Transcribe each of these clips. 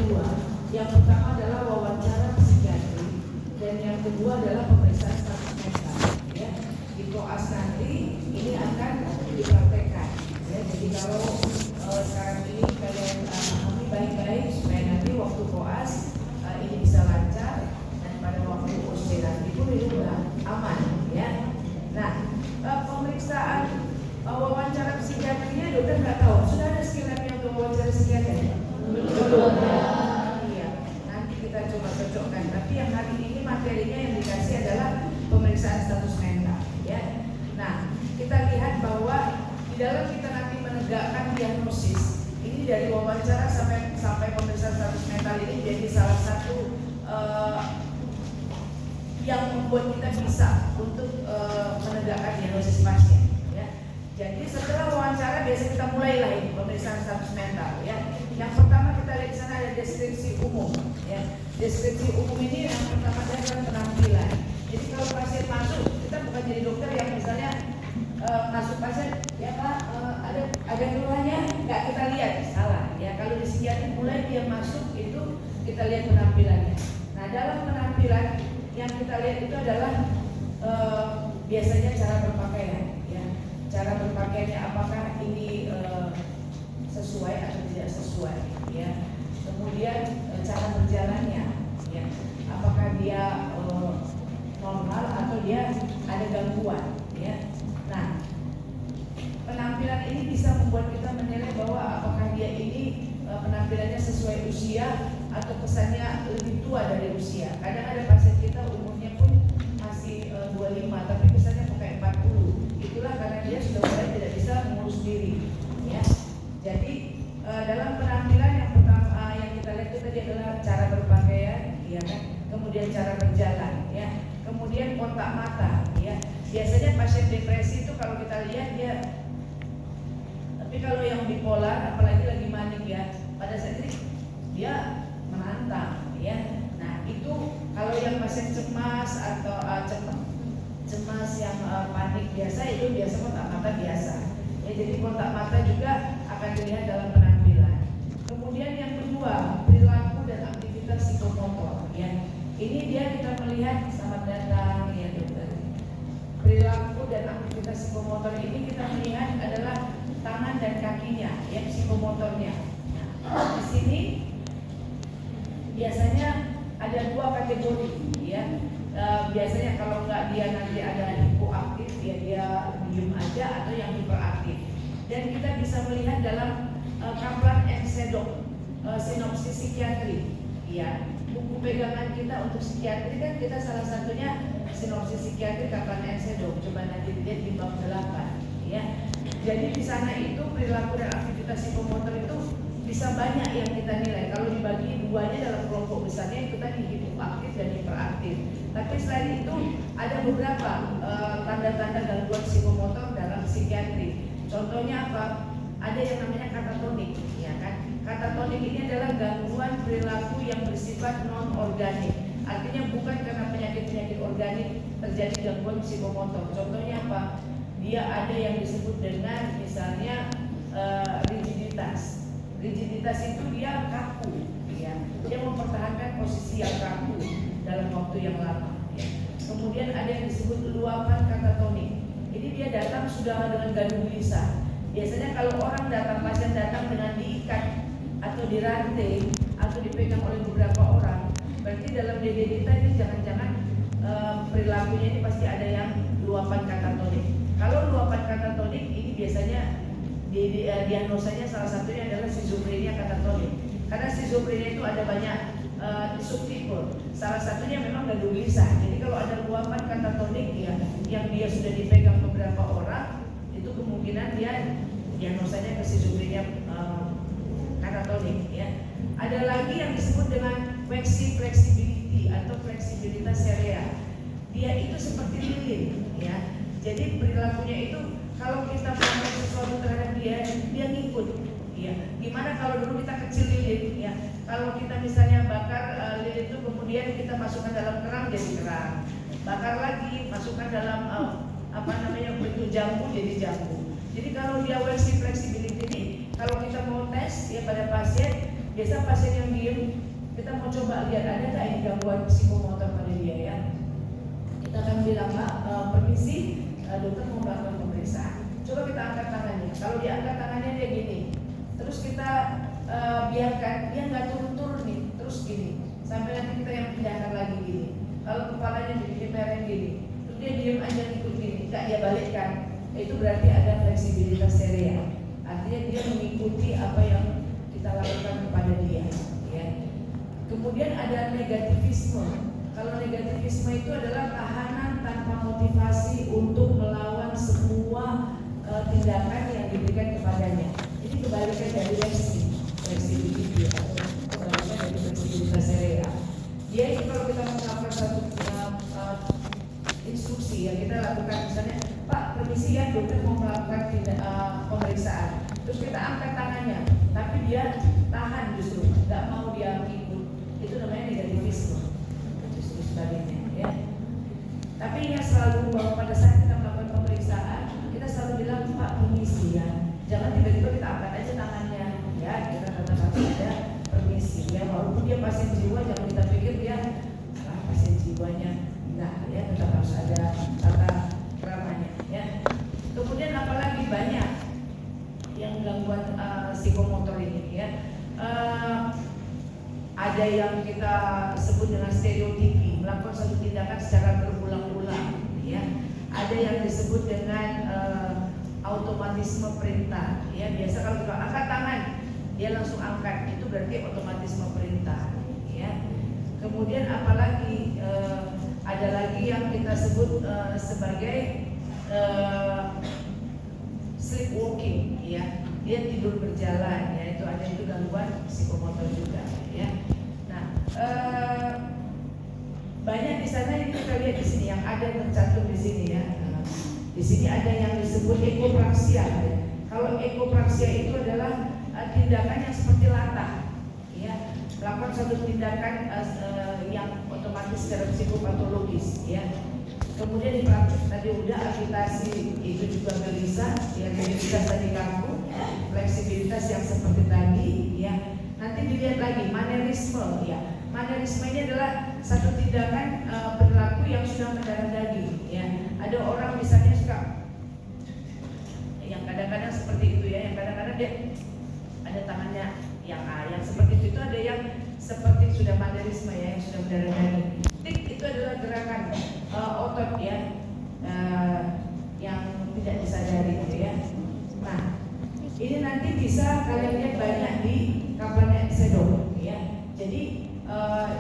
dua. Yang pertama adalah wawancara psikiatri dan yang kedua adalah pemeriksaan status mental. Ya, di koas nanti ini akan dipraktekkan. Ya, jadi kalau sekarang ini kalian ambil baik-baik supaya nanti waktu koas ini bisa lancar dan pada waktu OSCE nanti pun itu sudah aman. Ya, nah pemeriksaan wawancara psikiatrinya dokter nggak tahu. Sudah ada skill lab yang untuk wawancara psikiatri? Belum. Iya. Nanti kita coba cocokkan. Tapi yang hari ini materinya yang dikasih adalah pemeriksaan status mental. Ya. Nah, kita lihat bahwa di dalam kita nanti menegakkan diagnosis ini dari wawancara sampai pemeriksaan status mental ini jadi salah satu yang membuat kita bisa untuk menegakkan diagnosis pasien. Jadi setelah wawancara biasa kita mulailah ini pemeriksaan status mental. Ya. Yang pertama kita lihat di sana ada deskripsi umum. Ya. Deskripsi umum ini yang pertama adalah penampilan. Jadi kalau pasien masuk, kita bukan jadi dokter yang misalnya masuk pasien, ya Pak, ada keluhannya, nggak kita lihat, salah. Ya kalau di psikiatri mulai dia masuk itu kita lihat penampilannya. Nah dalam penampilan yang kita lihat itu adalah biasanya cara berpakaian. Cara berpakaiannya apakah ini sesuai atau tidak sesuai, ya. Kemudian cara berjalannya, ya. Apakah dia normal atau dia ada gangguan, ya. Nah, penampilan ini bisa membuat kita menilai bahwa apakah dia ini penampilannya sesuai usia atau kesannya lebih tua dari usia. Kadang ada pasien kita umurnya pun masih 25 tapi kesannya pakai 40. Itulah karena dia sudah mulai tidak bisa mengurus diri, ya. Jadi dalam penampilan yang pertama yang kita lihat itu tadi adalah cara berpakaian, ya kan. Kemudian cara berjalan, ya. Kemudian kontak mata, ya. Biasanya pasien depresi itu kalau kita lihat dia, tapi kalau yang bipolar apalagi lagi manik ya, pada saat ini dia menantang, ya. Nah itu kalau yang pasien cemas atau cemas yang panik biasa itu biasa kontak mata biasa. Ya, jadi kontak mata juga akan dilihat dalam penampilan. Kemudian yang kedua perilaku dan aktivitas psikomotor. Ya, ini dia kita melihat selamat datang ya dokter. Perilaku dan aktivitas psikomotor ini kita melihat adalah tangan dan kakinya, ya psikomotornya. Nah, di sini biasanya ada dua kategori, ya. Biasanya kalau nggak dia nanti ada hipoaktif, dia diem aja atau yang hiperaktif. Dan kita bisa melihat dalam Kaplan and Sheddock sinopsis psikiatri, ya. Buku pegangan kita untuk psikiatri kan kita salah satunya sinopsis psikiatri Kaplan and Sheddock. Coba nanti lihat di bab 8, ya. Jadi di sana itu perilaku dan aktivitas psikomotor itu bisa banyak yang kita nilai. Kalau dibagi duanya dalam kelompok besarnya itu tadi hipoaktif dan hiperaktif. Tapi selain itu ada beberapa tanda-tanda gangguan psikomotor dalam psikiatri. Contohnya apa? Ada yang namanya katatonik, ya kan? Katatonik ini adalah gangguan perilaku yang bersifat non-organik. Artinya bukan karena penyakit-penyakit organik terjadi gangguan psikomotor. Contohnya apa? Dia ada yang disebut dengan misalnya rigiditas. Rigiditas itu dia kaku, ya. Dia mempertahankan posisi yang kaku dalam waktu yang lama, ya. Kemudian ada yang disebut luapan katatonik. Ini dia datang sudah dengan gaduh gelisah. Biasanya kalau orang datang, pasien datang dengan diikat atau dirantai atau dipegang oleh beberapa orang, berarti dalam DD kita ini jangan-jangan perilakunya ini pasti ada yang luapan katatonik. Kalau luapan katatonik ini biasanya diagnosanya salah satunya adalah schizophrenia katatonik. Karena schizophrenia itu ada banyak subtipe. Salah satunya memang gaduh gelisah. Jadi kalau ada luapan katatonik ya, yang dia sudah dipegang beberapa orang, itu kemungkinan dia diagnosanya ke schizophrenia katatonik, ya. Ada lagi yang disebut dengan waxy flexibility atau fleksibilitas cerea. Dia itu seperti lilin, ya. Jadi perilakunya itu kalau kita melakukan sesuatu terhadap dia ngikut, ya. Gimana kalau dulu kita kecil lilin, ya. Kalau kita misalnya bakar lilin itu kemudian kita masukkan dalam kerang jadi kerang, bakar lagi masukkan dalam bentuk jambu jadi jambu. Jadi kalau dia waxy flexibility ini, kalau kita mau tes ya pada pasien, Biasa pasien yang diem, kita mau coba lihat ada nggak ini gangguan psikomotor pada dia ya. Kita akan bilang, permisi, dokter mau melakukan pemeriksaan. Coba kita angkat tangannya. Kalau dia angkat tangannya dia gini, terus kita biarkan dia nggak turun-turun nih, terus gini, sampai nanti kita yang pindahkan lagi gini. Kalau kepalanya jadi mereng gini, terus dia diem aja ngikut gini, nggak dia balikkan. Itu berarti ada fleksibilitas serea. Artinya dia mengikuti apa yang kita lakukan kepada dia. Ya. Kemudian ada negativisme. Kalau negativisme itu adalah tahanan tanpa motivasi untuk melawan semua tindakan yang diberikan kepadanya. Ini kebalikan dari flexibility atau kebalikan dari fleksibilitas serea. Dia itu kalau kita melakukan satu instruksi yang kita lakukan, misalnya, Pak, permisi ya, dokter mau melakukan pemeriksaan. Terus kita angkat tangannya, tapi dia tahan justru, nggak mau dia ikut. Itu namanya negativisme. Justru sebaliknya, ya. Tapi ingat selalu bahwa pada saat kita melakukan pemeriksaan, kita selalu bilang, Pak, permisi ya. Jangan tiba-tiba kita angkat aja tangannya, ya. Kita tetap harus ada permisi, ya. Walaupun dia pasien jiwa, jangan kita pikir dia pasien jiwanya. Nah, ya, tetap harus ada tata keramanya, ya. Kemudian apalagi banyak yang gangguan psikomotor ini, ya. Ada yang kita sebut dengan stereotipi, melakukan satu tindakan secara berulang-ulang, ya. Ada yang disebut dengan automatisme perintah, ya. Biasa kalau kita angkat tangan, dia langsung angkat, itu berarti automatisme perintah, ya. Kemudian apalagi ada lagi yang kita sebut sebagai sleepwalking, ya. Dia tidur berjalan, ya. Itu ada, itu gangguan psikomotor juga, ya. Nah, banyak di sana yang kita lihat di sini yang ada tercantum di sini, ya. Di sini ada yang disebut ekopraksia, ya. Kalau ekopraksia itu adalah tindakan yang seperti latah, ya. Melakukan satu tindakan yang otomatis secara psikopatologis, ya. Kemudian di praktik tadi udah agitasi, itu juga gelisah, ya, mobilitas tadi kamu, fleksibilitas yang seperti tadi, ya. Nanti dilihat lagi manerisme, ya. Manerisme ini adalah satu tindakan perilaku yang sudah mendarah daging, ya. Ada orang misalnya suka yang kadang-kadang seperti itu, ya, yang kadang-kadang dia ada tangannya yang seperti itu ada yang seperti sudah manerisme, ya, yang sudah mendarah daging. Tik itu adalah gerakan otot, ya, yang tidak disadari, gitu, ya. Nah, ini nanti bisa kalian lihat banyak di Kaplan Sedok, ya. Jadi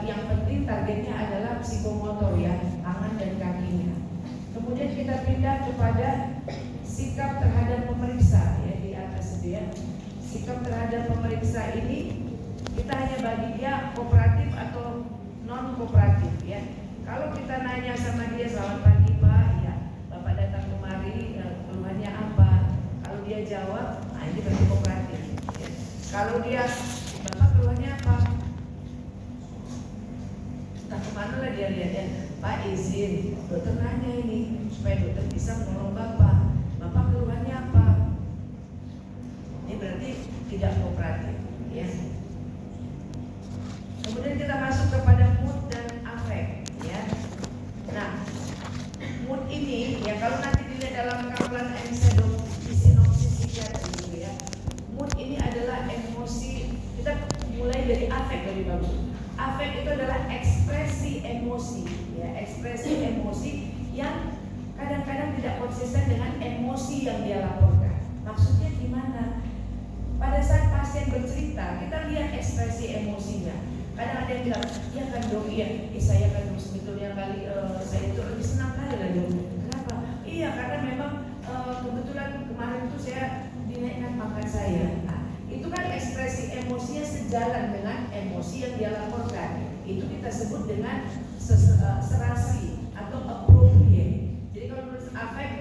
yang penting targetnya adalah psikomotor, ya, tangan dan kakinya. Kemudian kita pindah kepada sikap terhadap pemeriksa, ya, di atas itu, ya. Sikap terhadap pemeriksa ini kita hanya bagi dia kooperatif atau non kooperatif, ya. Kalau kita nanya sama dia, selamat pagi Pak, ya, Bapak datang kemari, keluhannya apa? Kalau dia jawab, nah ini berarti kooperatif, ya. Kalau dia, Bapak keluhannya apa? Entah kemana lah dia lihatnya, Pak izin, dokter nanya ini supaya dokter bisa menolong Bapak. Bapak keluhannya apa? Ini berarti tidak kooperatif, ya. Kemudian kita masuk kepada mood dan afek, ya. Nah, mood ini, ya, kalau nanti dilihat dalam Kaplan Sedok di sinopsis psikiatri, ya, mood ini adalah emosi. Kita mulai dari afek lebih bagus. Afek itu adalah ekspresi emosi, ya, ekspresi emosi yang kadang-kadang tidak konsisten dengan emosi yang dia laporkan. Maksudnya gimana? Pada saat pasien bercerita, kita lihat ekspresi emosinya. Kadang ada yang bilang, iya kan dok, iya, saya kan sebetulnya kali saya itu lebih senang kali lah dok. Kenapa? Iya, karena memang kebetulan kemarin itu saya dinaikkan pangkat saya. Nah, itu kan ekspresi emosinya sejalan dengan emosi yang dia laporkan. Itu kita sebut dengan serasi atau appropriate. Jadi kalau menurut afek,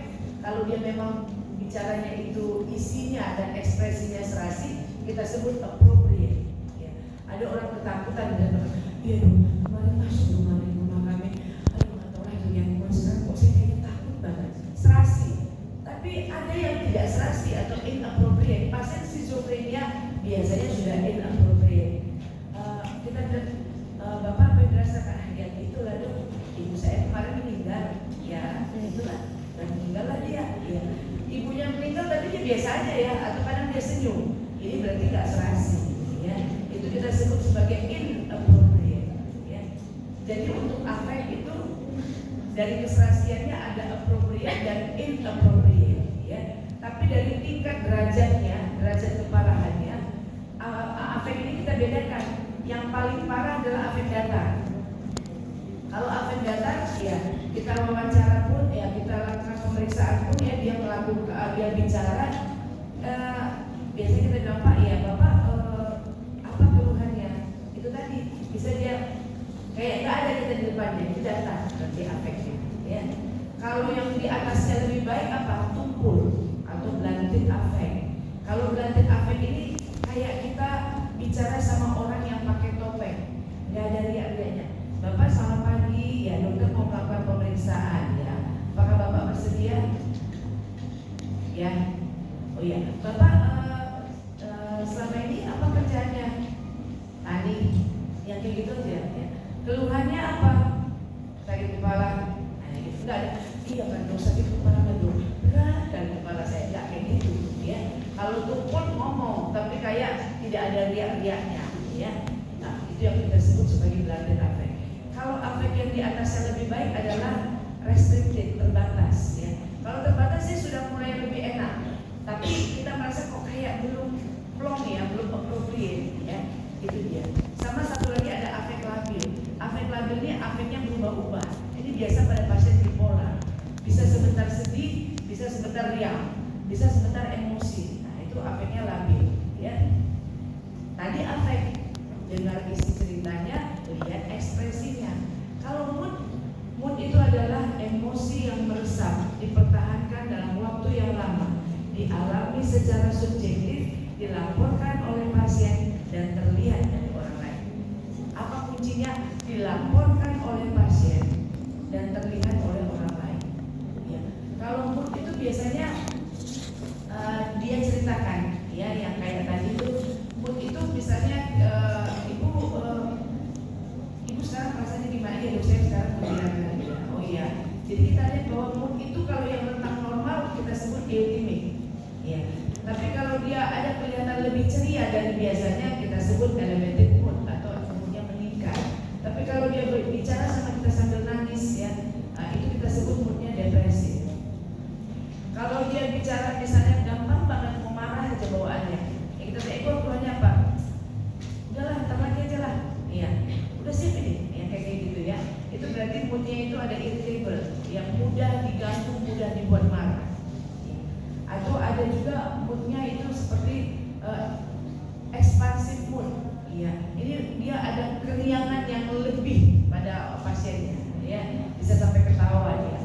kalau dia memang bicaranya itu isinya dan ekspresinya serasi, kita sebut appropriate. Ada orang ketakutan dan iya dong, kemarin masuk rumah di rumah kami, aduh nggak tahu lagi yang sekarang kok saya kayak takut banget, serasi. Tapi ada yang tidak serasi atau inappropriate. Pasien schizophrenia biasanya sudah inappropriate. kita bilang, Bapak apa yang dirasakan? Ya itulah dok, ibu saya kemarin meninggal. Ya itulah, dan meninggal lah dia. Ya. Ibunya meninggal tapi dia biasa aja ya, atau kadang dia senyum. Ini berarti nggak serasi. Ya. Itu kita sebut sebagai inappropriate. Ya. Jadi untuk afek itu dari keserasiannya ada appropriate dan inappropriate. Ya. Tapi dari tingkat derajatnya, derajat keparahannya, afek ini kita bedakan. Yang paling parah adalah afek datar. Kalau afek datar, ya kita wawancara pun, ya kita lakukan pemeriksaan pun, ya dia melakukan, dia bicara, biasanya kita bilang Pak, ya Bapak apa keluhannya? Itu tadi bisa dia kayak nggak ada kita di depannya, itu datar berarti afeknya. Ya. Kalau yang di atasnya lebih baik apa? Tumpul atau blunted afek. Kalau blunted afek ini kayak kita bicara sama orang yang pakai topeng, nggak ada riak-riaknya. Bapak selamat pagi, ya dokter mau melakukan pemeriksaan ya. Apakah Bapak bersedia? Ya, oh iya. Bapak selama ini apa kerjaannya? Tani, yang kayak gitu aja. Ya. Keluhannya apa? Sakit kepala. Nah, gitu. Nggak ada. Iya kan dok, sakit kepala nggak dok? Berat kan kepala saya, nggak kayak gitu. Ya. Kalau tumpul ngomong, tapi kayak tidak ada riak-riaknya. Ya. Nah, itu yang kita sebut sebagai blunted affect. Kalau afek yang di atasnya lebih baik adalah restricted, terbatas. Ya. Kalau terbatas sih sudah mulai lebih enak, tapi kita merasa kok kayak belum plong ya, belum appropriate. Ya. Itu dia. Sama satu lagi ada afek labil. Afek labil ini afeknya berubah-ubah. Ini biasa pada pasien bipolar. Bisa sebentar sedih, bisa sebentar riang, bisa sebentar emosi. Nah itu afeknya labil. Ya. Tadi afek, dengar isi ceritanya, lihat ekspresinya. Kalau mood itu adalah emosi yang meresap, dipertahankan dalam waktu yang lama, dialami secara subjektif, dilaporkan oleh pasien dan terlihat dari orang lain. Apa kuncinya? Dilaporkan oleh pasien dan terlihat oleh orang lain. Ya. Kalau mood itu biasanya dia ceritakan, ya yang kayak tadi itu. Mood itu misalnya ibu sekarang rasanya gimana ya dok, saya sekarang begini. Oh iya, jadi kita lihat bahwa mood itu kalau yang rentang normal kita sebut eutimik. Ya. Tapi kalau dia ada kelihatan lebih ceria dari biasanya kita sebut elevated mood atau moodnya meningkat. Tapi kalau dia berbicara sama kita sambil nangis ya, itu kita sebut moodnya depresi. Kalau dia bicara misalnya gampang banget mau marah aja bawaannya, ya kita tanya keluhannya apa? Udahlah, ntar lagi aja lah. Iya, udah siap ini, yang kayak gitu ya. Itu berarti moodnya itu ada irritable, yang mudah diganggu, mudah dibuat marah. Ya. Atau ada juga moodnya itu seperti expansive mood. Ya, ini dia ada keriangan yang lebih pada pasiennya, ya bisa sampai ketawa ya.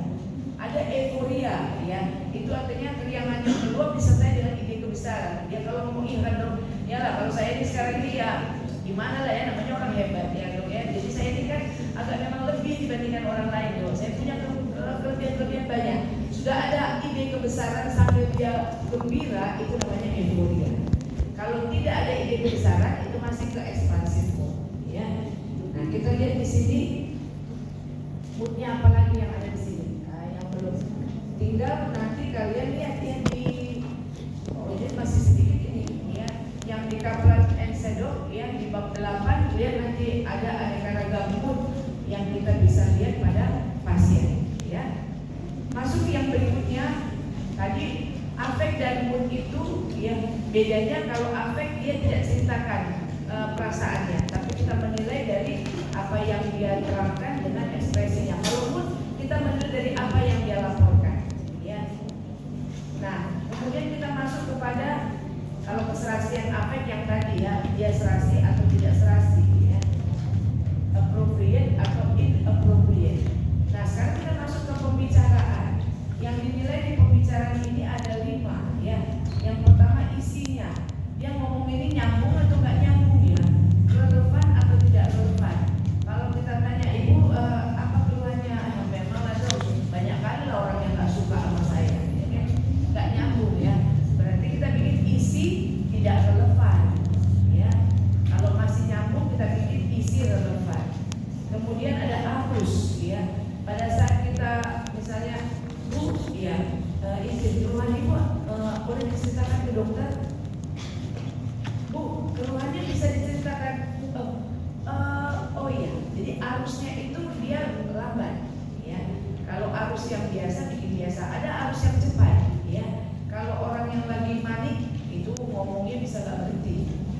Ada euforia, ya itu artinya keriangan yang kedua disertai dengan ide kebesaran. Dia kalau ngomong iya kan dok, ya lah kalau saya ini sekarang ini ya gimana lah ya, namanya orang hebat ya dok ya. Jadi saya ini kan agak memang lebih dibandingkan orang lain dok. Saya punya kelebihan banyak. Sudah ada ide kebesaran sambil dia gembira, itu namanya euforia. Kalau tidak ada ide kebesaran itu masih ke ekspansif ya. Nah kita lihat di sini moodnya apa lagi yang ada di sini. Nah, yang belum tinggal nanti kalian lihat yang di ini masih sedikit ini ya, yang di Kaplan and Shadow ya di bab 8 lihat nanti ada aneka ragam mood yang kita bisa lihat pada pasien ya. Masuk yang berikutnya tadi afek dan mood itu ya bedanya. Kalau afek dia tidak ceritakan perasaannya, tapi kita menilai dari apa yang dia terangkan dengan ekspresinya. Kalau mood kita menilai dari apa yang dia laporkan ya. Nah kemudian kita masuk kepada kalau keserasian afek yang tadi ya, dia serasi atau tidak serasi ya, appropriate atau inappropriate. Nah sekarang kita masuk ke pembicaraan. Yang dinilai di pembicaraan ini ada 5 ya. Yang pertama isinya, dia ngomong ini nyambung atau nggak nyambung ya, relevan atau tidak relevan. Kalau kita tanya ibu apa keluhannya, memang ada banyak kali lah orang yang nggak suka sama saya, ya, nggak nyambung ya. Berarti kita bikin isi tidak relevan ya. Kalau masih nyambung kita bikin dokter, Bu, keluhannya bisa diceritakan. Oh iya, jadi arusnya itu dia lambat, ya. Kalau arus yang biasa bikin biasa, ada arus yang cepat, ya. Kalau orang yang lagi manik itu ngomongnya bisa nggak berhenti.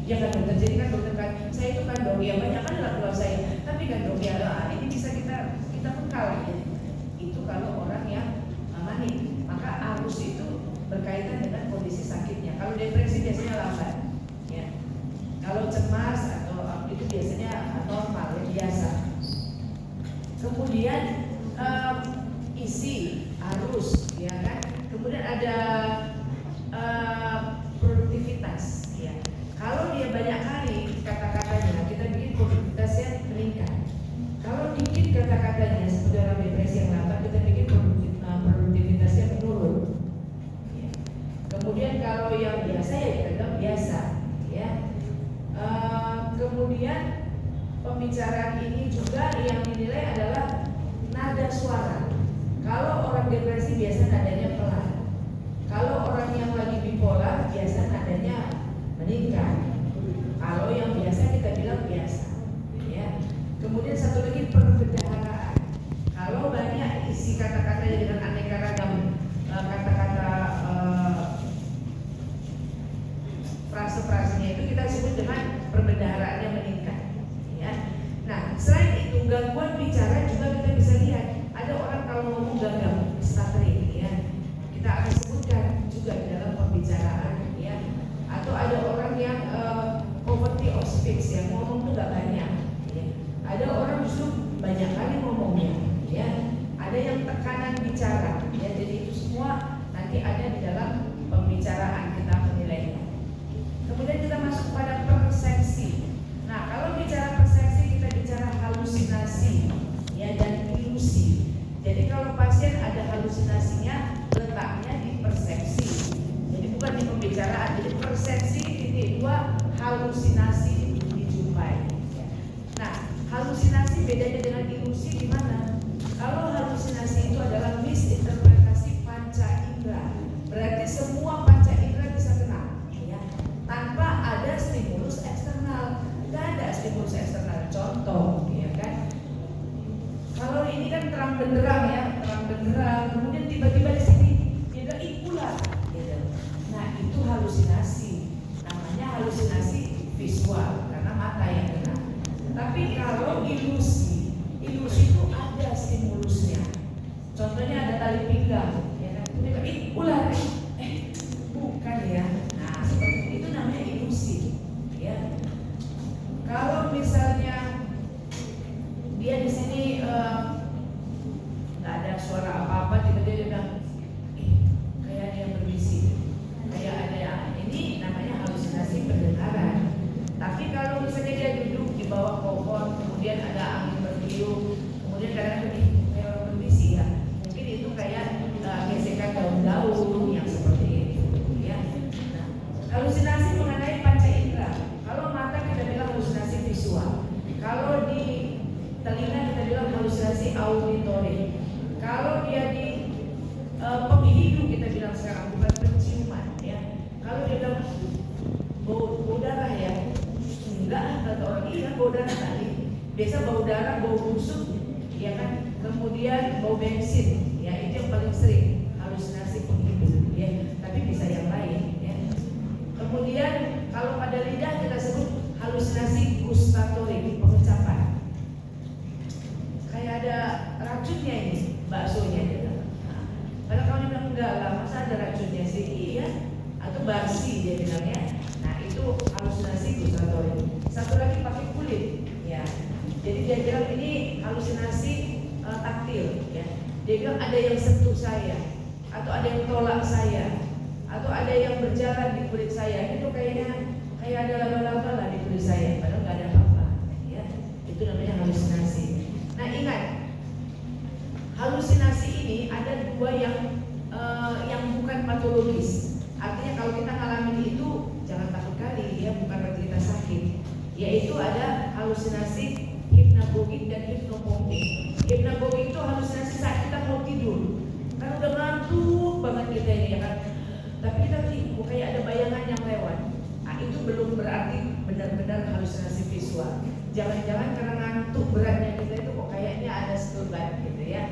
Ya kan dokter, jadi kan dokter kan, saya itu kan dok, ya banyak kan lakukan saya, tapi kan dok ya ini bisa kita pengkal, ya. Itu kalau orang yang manik, maka arus itu berkaitan dengan kondisi sakitnya. Kalau depresi biasanya lambat, ya. Kalau cemas atau itu biasanya normal, ya, biasa. Kemudian isi arus, ya kan. Kemudian ada produktivitas, ya. Kalau dia banyak kali kata-katanya, kita bikin produktivitasnya meningkat. Kalau dikit kata-katanya, seperti orang depresi yang lambat, kita bikin produktivitasnya menurun. Ya. Kemudian kalau yang biasa ya kita bilang biasa, ya. Kemudian pembicaraan ini juga yang dinilai adalah nada suara. Kalau orang depresi biasa nadanya pelan. Kalau orang yang lagi bipolar biasa nadanya meningkat. Kalau yang biasa kita bilang biasa, ya. Kemudian satu lagi perbendaharaan. Kalau banyak isi kata-katanya dengan aneka ragam kata-kata frase-frasenya itu kita sebut dengan perbendaharaannya meningkat, ya. Nah, selain itu gangguan bicara juga kita bisa lihat. Ada orang kalau ngomong gagal, stuttering, ya. Kita akan sebutkan juga di dalam pembicaraan, ya. Atau ada orang yang poverty of speech, yang ngomong tuh gak banyak, ya. Ada orang justru banyak kali ngomongnya, ya. Ada yang tekanan bicara, ya. Jadi itu semua nanti ada di dalam pembicaraan kita menilainya. Kemudian kita masuk pada persepsi. Nah, kalau bicara persepsi kita bicara halusinasi, ya, dan ilusi. Jadi kalau pasien ada halusinasinya, letaknya di persepsi. Jadi bukan di pembicaraan. Jadi persepsi titik 2, halusinasi dijumpai. Nah, halusinasi bedanya dengan ilusi di mana? Kalau halusinasi itu adalah misinterpretasi panca indera. Berarti semua panca indera bisa kena, ya. Tanpa ada stimulus eksternal. Tidak ada stimulus eksternal. Contoh, ya kan? Kalau ini kan terang benderang, ya, terang benderang. Kemudian tiba-tiba di sini dia bilang ular, gitu. Nah, itu halusinasi. Namanya halusinasi visual karena mata yang kena. Tapi kalau ilusi itu ada stimulusnya. Contohnya ada tali pinggang, ya kan? Dia bilang ular, bukan, ya. Nah, seperti itu namanya ilusi, ya. Kalau misalnya dia di sini nggak ada suara apa-apa, tiba-tiba dia bilang, kayak ada yang berbisik, kayak ada yang ini, namanya halusinasi pendengaran. Tapi kalau misalnya dia duduk di bawah pohon, kemudian ada angin bertiup, kemudian kadang-kadang kayak orang berbisik, ya, mungkin itu kayak gesekan daun-daun yang seperti itu, ya. Nah, halusinasi mengenai panca indera. Kalau mata kita bilang halusinasi visual. Kalau di telinga kita bilang halusinasi auditory. Kalau dia di penghidup kita bilang sekarang bukan penciuman, ya. Kalau dia bilang bau darah, ya, enggak, kata orang, iya bau darah tadi. Biasa bau darah, bau busuk, ya kan. Kemudian bau bensin, ya, itu yang paling sering halusinasi penghidup, ya. Tapi bisa yang lain, ya. Kemudian kalau pada lidah kita sebut halusinasi gustatory, pengecapan. Kayak ada racunnya ini, baksonya, gitu. Nah, kalau kamu bilang enggak lah, masa ada racunnya sih? Iya. Atau basi dia bilangnya. Nah, itu halusinasi gustatory. Satu lagi pakai kulit, ya. Jadi dia bilang ini halusinasi taktil, ya. Dia bilang ada yang sentuh saya, atau ada yang tolak saya, atau ada yang berjalan di kulit saya. Itu kayaknya kayak ada laba-laba lah di kulit saya, padahal nggak ada apa-apa, ya. Itu namanya halusinasi. Nah, ingat, halusinasi ini ada dua yang bukan patologis. Artinya kalau kita ngalamin itu jangan takut kali, ya, bukan berarti kita sakit. Yaitu ada halusinasi hipnagogik dan hipnopompik. Hipnagogik itu halusinasi saat kita mau tidur, kan udah ngantuk banget kita ini, ya kan. Tapi kita kayak ada bayangan itu belum berarti benar-benar halusinasi visual. Jangan-jangan karena ngantuk beratnya kita itu kok kayaknya ada setelan gitu ya.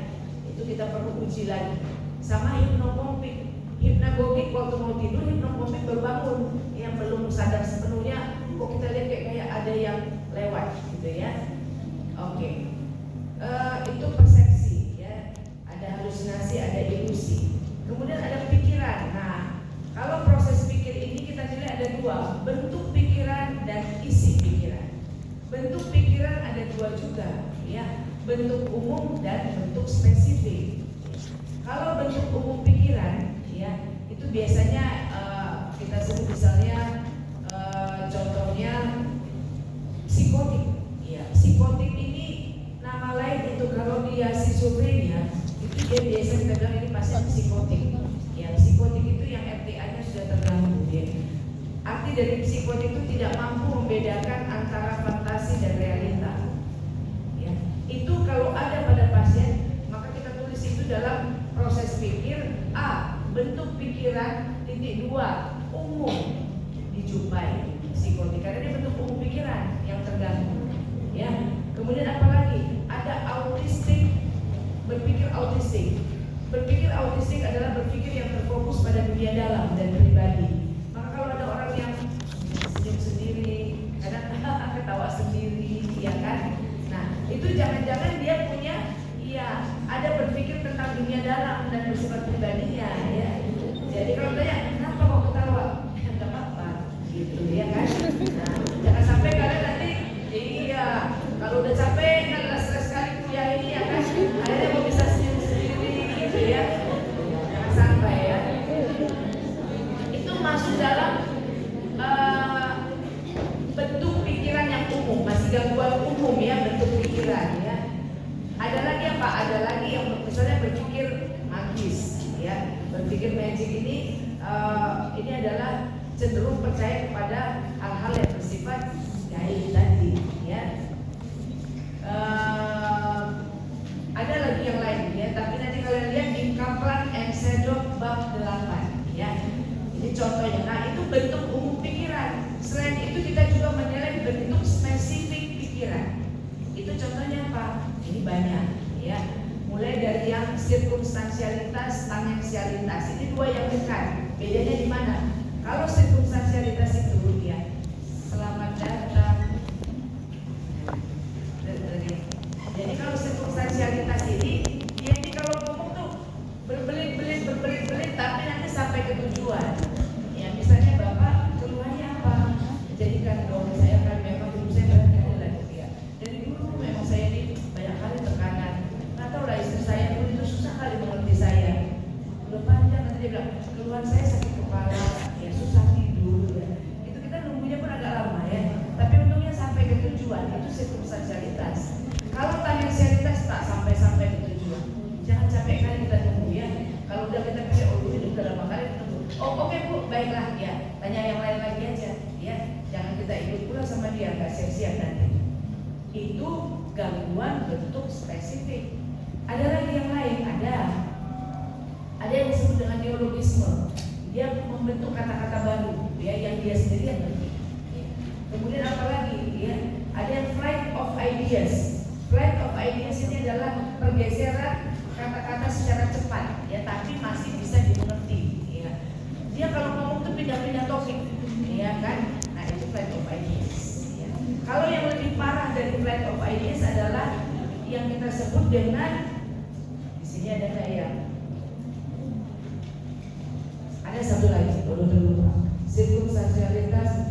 Itu kita perlu uji lagi. Sama hipnopompik. Hipnagogic waktu mau tidur, hipnopompik berbangun yang belum sadar sepenuhnya. Kok kita lihat kayak ada yang lewat gitu ya. Oke. Itu persepsi ya. Ada halusinasi, ada ilusi. Kemudian ada pikiran. Nah, kalau proses pikir ini kita nilai ada dua, bentuk pikiran dan isi pikiran. Bentuk pikiran ada dua juga, ya, bentuk umum dan bentuk spesifik. Kalau bentuk umum pikiran, ya, itu biasanya kita sebut misalnya contohnya psikotik. Ya, psikotik ini nama lain untuk kalau dia schizophrenia, itu dia biasa kita bilang ini pasien psikotik. Ya, psikotik itu yang RTA-nya sudah terganggu. Ya. Arti dari psikotik itu tidak mampu membedakan antara fantasi dan realita. Ya. Itu kalau ada pada pasien, maka kita tulis itu dalam proses pikir. A. Bentuk pikiran. Titik 2. Umum dijumpai psikotik karena ini bentuk umum pikiran yang terganggu. Ya. Kemudian apa lagi? Ada autistik, berpikir autistik. Berpikir autistik adalah berpikir yang terfokus pada dunia dalam dan pribadi. Maka kalau ada orang yang senyum sendiri, kadang ketawa sendiri, ya kan? Nah, itu jangan-jangan dia punya, ya, ada berpikir tentang dunia dalam dan bersifat pribadinya, ya. Jadi kalau tanya, kenapa kok ketawa? Enggak apa-apa, gitu, ya kan? Nah, jangan sampai kalian nanti, iya, kalau udah capek, kan stres sekali kuliah ini, ya kan? Akhirnya mau bisa senyum ya, jangan sampai ya. Itu masuk dalam bentuk pikiran yang umum, masih gangguan umum ya, bentuk pikiran ya. Ada lagi apa? Ada lagi yang misalnya berpikir magis ya, berpikir magic ini adalah cenderung percaya kepada hal-hal yang bersifat gaib tadi ya. Ada lagi yang lain ya, tapi nanti kalian lihat di Kaplan and Sedok bab 8 ya. Ini contohnya. Nah, itu bentuk umum pikiran. Selain itu kita juga menilai bentuk spesifik pikiran. Itu contohnya apa? Ini banyak ya. Mulai dari yang sirkumstansialitas, tangensialitas. Ini dua yang dekat. Bedanya di mana? Kalau sirkumstansialitas itu ya, selamat datang. Jadi kalau sirkumstansialitas ini, dia ini kalau ngomong tuh berbelit-belit, tapi nanti sampai ke tujuan. Ya misalnya Bapak keluarnya apa? Jadi kan dong saya kan memang hidup saya berkali lagi ya. Dari dulu memang saya ini banyak kali tekanan. Nggak tahu lah istri saya dulu itu susah kali mengerti saya. Udah panjang nanti dia bilang keluhan saya sakit kepala, ya susah tidur ya. Itu kita nunggunya pun agak lama ya. Tapi untungnya sampai ke tujuan. Itu sirkumstansialitas. Kalau tangensialitas tak sampai ke tujuan. Jangan capek kali kita tunggu ya. Kalau udah kita pikir oh ini udah lama kali kita tunggu. Oh oke Bu, baiklah ya. Tanya yang lain lagi aja ya. Jangan kita ikut pula sama dia, nggak siap-siap nanti. Itu gangguan bentuk spesifik. Ada lagi yang lain, ada yang disebut dengan neologisme. Dia membentuk kata-kata baru ya yang dia sendiri yang ngerti. Ya. Kemudian apa lagi ya? Ada yang flight of ideas. Flight of ideas ini adalah pergeseran kata-kata secara cepat, ya, tapi masih bisa dimengerti. Ya. Dia kalau ngomong tuh pindah-pindah topik, ya kan? Nah itu flight of ideas. Ya. Kalau yang lebih parah dari flight of ideas adalah yang kita sebut dengan, di sini ada kayak, ada satu lagi, dulu sirkumstansialitas,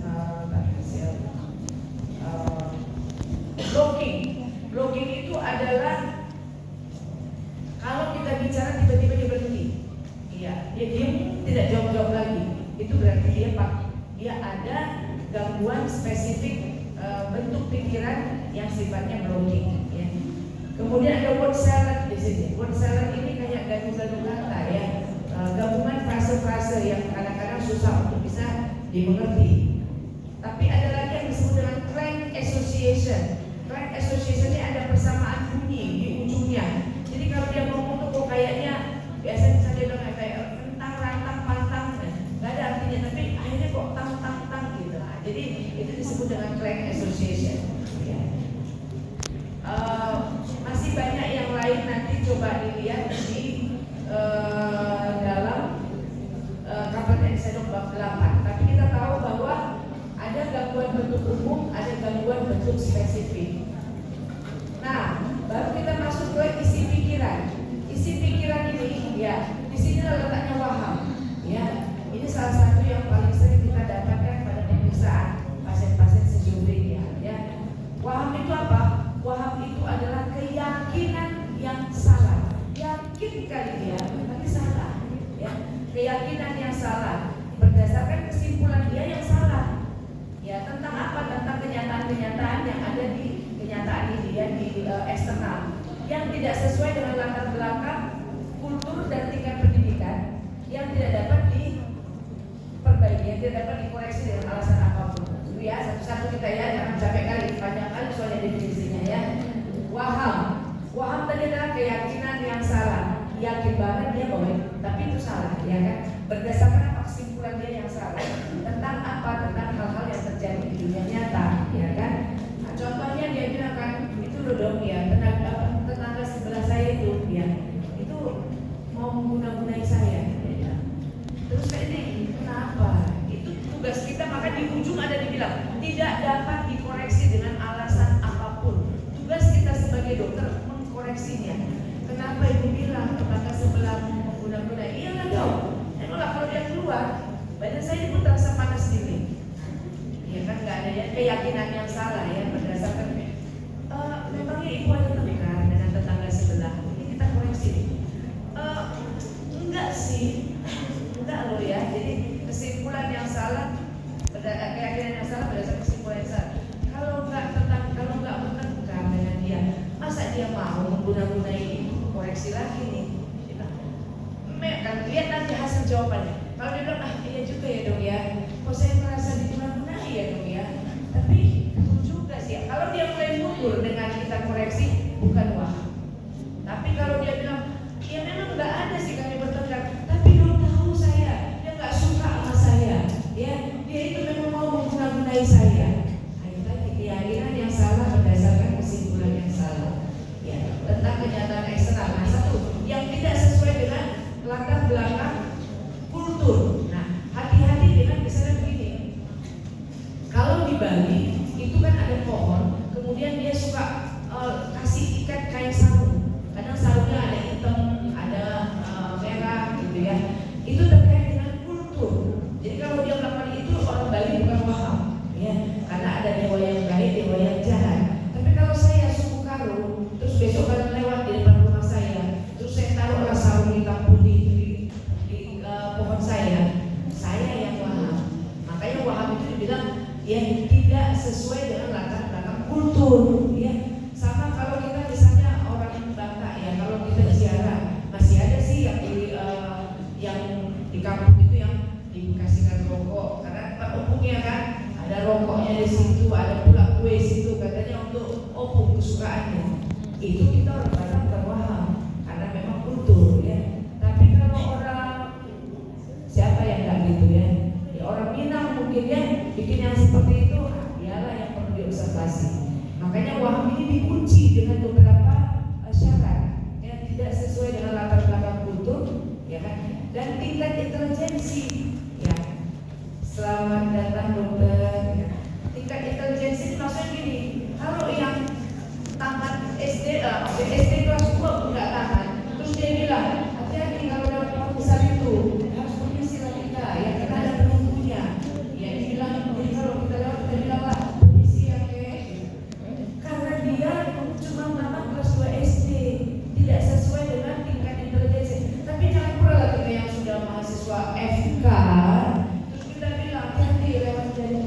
blocking. Blocking itu adalah kalau kita bicara tiba-tiba dia berhenti, iya, dia tidak jawab lagi. Itu berarti dia ada gangguan spesifik bentuk pikiran yang sifatnya blocking. Ya. Kemudian ada word salad di sini. Word salad ini kayak gaduh-gaduh kata ya, gabungan frase-frase yang kadang-kadang susah untuk bisa dimengerti. Tapi ada lagi yang disebut dengan crank association. Crank association ini ada persamaan bunyi di ujungnya. Jadi kalau dia ngomong tuh kok kayaknya biasanya saya bilang kayak kentang, rantang, pantang, nggak ada artinya. Tapi akhirnya kok tang. Gitu. spesifik. Nah, baru kita masuk ke isi pikiran. Isi pikiran ini, ya, di sini letaknya waham. Ya, ini salah satu yang paling sering kita dapatkan pada pemeriksaan pasien-pasien schizofrenia. Ya, waham itu apa? Waham itu adalah keyakinan yang salah. Yakin kali dia, tapi salah. Ya, keyakinan yang salah berdasarkan kesimpulan dia yang salah. Ya, tentang apa? Tentang kenyataan-kenyataan yang ada di kenyataan ini ya, di eksternal yang tidak sesuai dengan latar belakang kultur dan tingkat pendidikan, yang tidak dapat diperbaiki, yang tidak dapat dikoreksi dengan alasan apapun. Itu ya, satu-satu kita ya, jangan capek kali, panjang kali soalnya definisinya ya. Waham tadi adalah keyakinan yang salah. Yakin banget dia bahwa tapi itu salah, ya kan? Berdasarkan apa kesimpulan dia yang salah tentang apa? Tentang hal-hal yang terjadi di dunia nyata, ya kan? Nah, contohnya dia bilang kan, itu loh dong ya, tetangga sebelah saya itu, ya, itu mau mengguna-gunai saya, ya. Terus saya ini kenapa? Itu tugas kita, maka di ujung ada dibilang tidak dapat dikoreksi dengan alasan apapun. Tugas kita sebagai dokter mengkoreksinya. Kenapa ibu bilang tetangga sebelah mengguna-gunai? Iyalah dong. Emanglah kalau dia keluar, badan saya pun terasa panas dingin. Ya kan, nggak ada ya keyakinan yang salah ya berdasarkan. Memangnya ibu ada tengkar dengan tetangga sebelah? Ini kita koreksi. Enggak sih, enggak loh ya. Jadi kesimpulan yang salah, keyakinan yang salah berdasarkan kesimpulan yang salah. Kalau nggak bertengkar dengan dia, masa dia mau mengguna-gunai? Koreksi lagi nih, kan lihat nanti hasil jawabannya. Kalau dia bilang iya juga ya dong ya, kok saya merasa diguna-gunai ya dong ya, tapi betul juga sih. Kalau dia mulai mundur dengan kita koreksi, bukan waham. Tapi kalau dia bilang ya memang nggak ada sih kami bertengkar, tapi dong tahu saya, dia nggak suka sama saya, ya dia itu memang mau mengguna-gunai saya. Itu tadi keyakinan yang salah berdasarkan kesimpulan yang salah. Ya, tentang kenyataan eksternal. Nah, satu yang tidak sesuai dengan latar belakang kultur. Nah, hati-hati dengan misalnya begini. Kalau di Bali itu kan ada pohon, kemudian dia suka kasih ikat kain sarung. Kadang sarungnya ada hitam, ada merah gitu ya. Itu terkait dengan kultur. Jadi kalau dia melakukan itu, orang Bali bukan waham, ya, karena ada dewa yang baik, dewa yang jahat. Tapi kalau saya suku Karo, terus besok kalian lewat di depan rumah saya, terus saya taruhlah sarung hitam putih di pohon saya yang waham. Makanya waham itu dibilang ya tidak sesuai dengan latar belakang kultur, ya. Sama kalau kita misalnya orang Batak ya, kalau kita ziarah masih ada sih yang di kampung itu yang dikasihkan rokok karena tempat opungnya kan ada rokoknya di situ, ada pula kue situ katanya untuk opung kesukaannya. Itu kita orang Batak bukan waham karena memang kultur ya. Tapi kalau orang siapa yang nggak gitu ya, orang Minang mungkin ya bikin yang seperti itu, dialah yang perlu diobservasi. Makanya waham ini dikunci dengan beberapa syarat yang tidak sesuai dengan latar belakang kultur, ya kan? Dan tingkat intelijensi, ya. Selamat datang dokter. Ya. Tingkat intelijensi maksudnya gini, kalau yang tamat SD kelas 2 nggak tahan, terus dia bilang hati-hati kalau dapat uang besar itu harus permisi lah kita, ya kita ada penunggunya, ya dibilang jadi kalau kita lewat kita bilang lah permisi ya karena dia cuma tamat kelas 2 SD, tidak sesuai dengan tingkat intelijensi. Tapi jangan pula lah kita yang sudah mahasiswa FK terus kita bilang hati-hati lewat dari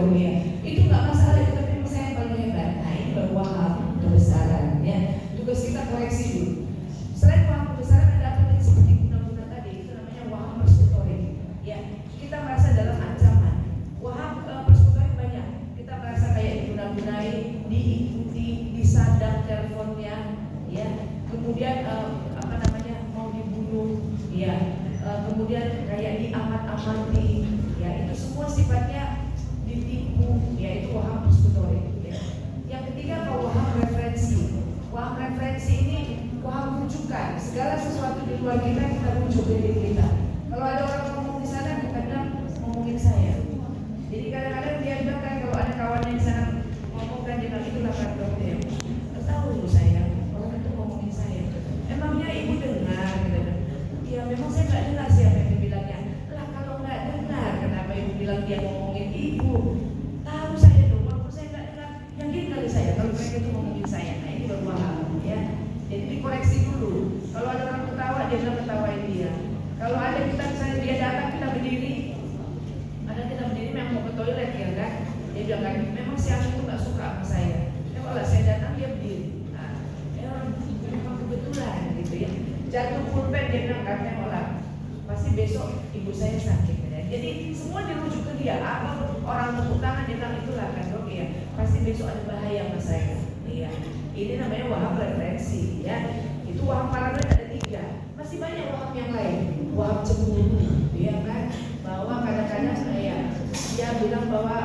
dong ya. Itu nggak masalah, itu tapi saya yang paling hebat. Nah ini baru waham kebesaran ya. Tugas kita koreksi dulu. Selain waham kebesaran ada apa lagi seperti guna-guna tadi, itu namanya waham persekutorik. Ya, kita merasa dalam ancaman. Waham persekutorik banyak. Kita merasa kayak diguna-gunai, diikuti, disadap teleponnya, ya. Kemudian apa namanya mau dibunuh, ya. Kemudian kayak diamat-amati, ya. Itu semua sifatnya ditipu, ya. Itu waham persekutorik. Ya. Yang ketiga apa? Waham referensi. Waham referensi ini waham rujukan. Segala sesuatu di luar kita rujuk ke diri kita. Kalau ada orang ngomong di sana, kita bilang ngomongin saya. Jadi kadang-kadang dia bilang kan kalau ada kawannya di sana ngomongkan dia bilang itulah kan dokter. Tahu ibu saya, orang itu ngomongin saya. Emangnya ibu dengar? Gitu. Ya memang saya nggak dengar siapa yang dibilangnya. Lah kalau nggak dengar, kenapa ibu bilang dia ngomongin ibu? Tahu saya dong, walaupun saya nggak dengar, yakin kali saya kalau mereka itu ngomongin saya. Nah ini baru waham, ya. Jadi dikoreksi dulu. Kalau ada orang ketawa, dia bilang ketawain dia. Kalau ada kita misalnya dia datang kita berdiri, ada kita berdiri memang mau ke toilet ya kan? Dia bilang kan, memang si Anu itu nggak suka sama saya. Kalau saya datang dia berdiri. Nah, memang kebetulan gitu ya. Jatuh pulpen dia bilang kan, memang pasti besok ibu saya sakit. Ya. Jadi semua dirujuk ke dia. Apa orang tepuk tangan dia bilang itulah kan dok ya. Pasti besok ada bahaya sama saya. Iya. Ini namanya waham referensi ya. Itu waham paranoid ada 3. Masih banyak waham yang lain. Waham cemburu, ya kan? Bahwa kadang-kadang dia bilang bahwa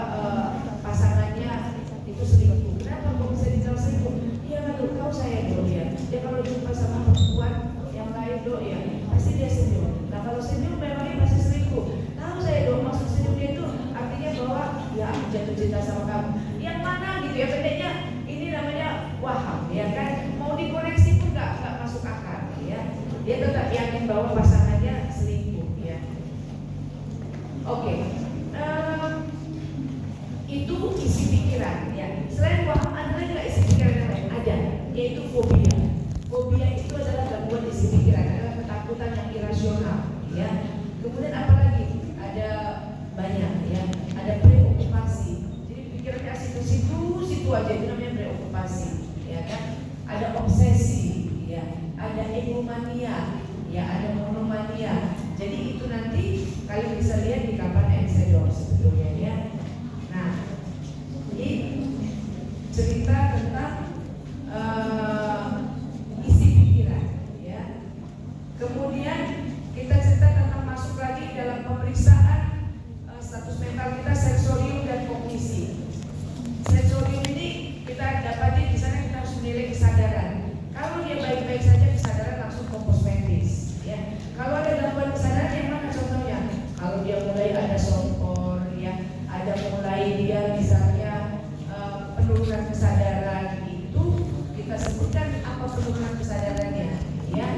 pasangannya itu selingkuh. Kenapa kok bisa dibilang selingkuh? Iya kan tahu saya dong ya. Dia kalau jumpa sama perempuan yang lain dong ya, pasti dia senyum. Nah kalau senyum memangnya pasti selingkuh. Tahu saya dong maksud senyumnya itu artinya bahwa ya aku jatuh cinta sama kamu. Yang mana gitu ya, pendeknya ini namanya waham ya kan. Mau dikoreksi pun nggak masuk akal ya. Dia tetap yakin bahwa pasangannya selingkuh ya. Oke. Itu isi pikiran ya. Selain waham ada nggak isi pikiran yang lain? Ada, yaitu fobia. Fobia itu adalah gangguan isi pikiran, adalah ketakutan yang irasional ya. Kemudian apa lagi? Ada banyak ya. Ada preokupasi. Jadi pikirannya asik ke situ aja, itu namanya preokupasi ya kan. Ada obsesi ya, ada egomania ya, ada monomania. Jadi itu nanti kalian bisa lihat di kapan Ensedor sebetulnya ya. Nah, ini cerita tentang isi pikiran ya. Kemudian kita cerita tentang masuk lagi dalam pemeriksaan status mental kita, sensorium dan kognisi. Sensorium ini kita dapati di sana kita harus menilai kesadaran. Kalau dia baik-baik saja kesadaran langsung kompos mentis ya. Kalau ada gangguan kesadaran yang mana contohnya? Kalau dia mulai ada songkor ya, ada mulai dia misalnya penurunan kesadaran, itu kita sebutkan apa penurunan kesadarannya ya.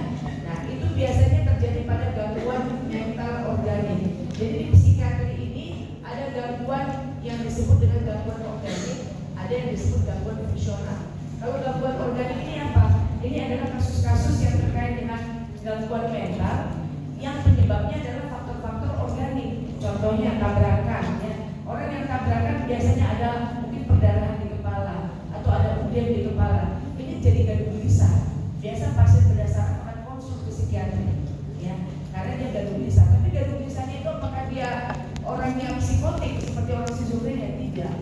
Nah itu biasanya terjadi pada gangguan mental organik. Jadi di psikiatri ini ada gangguan yang disebut dengan gangguan organik, ada yang disebut gangguan fungsional. Kalau gangguan organik ini apa? Ini adalah kasus-kasus yang terkait dengan gangguan mental yang penyebabnya adalah faktor-faktor organik. Contohnya tabrakan ya. Orang yang tabrakan biasanya ada mungkin perdarahan di kepala atau ada udem di kepala. Ini jadi gaduh gelisah. Biasa pasien berdasarkan akan konsul ke psikiatri ya. Karena dia gaduh gelisah. Tapi gaduh gelisahnya itu apakah dia orang yang psikotik seperti orang schizofrenia? Tidak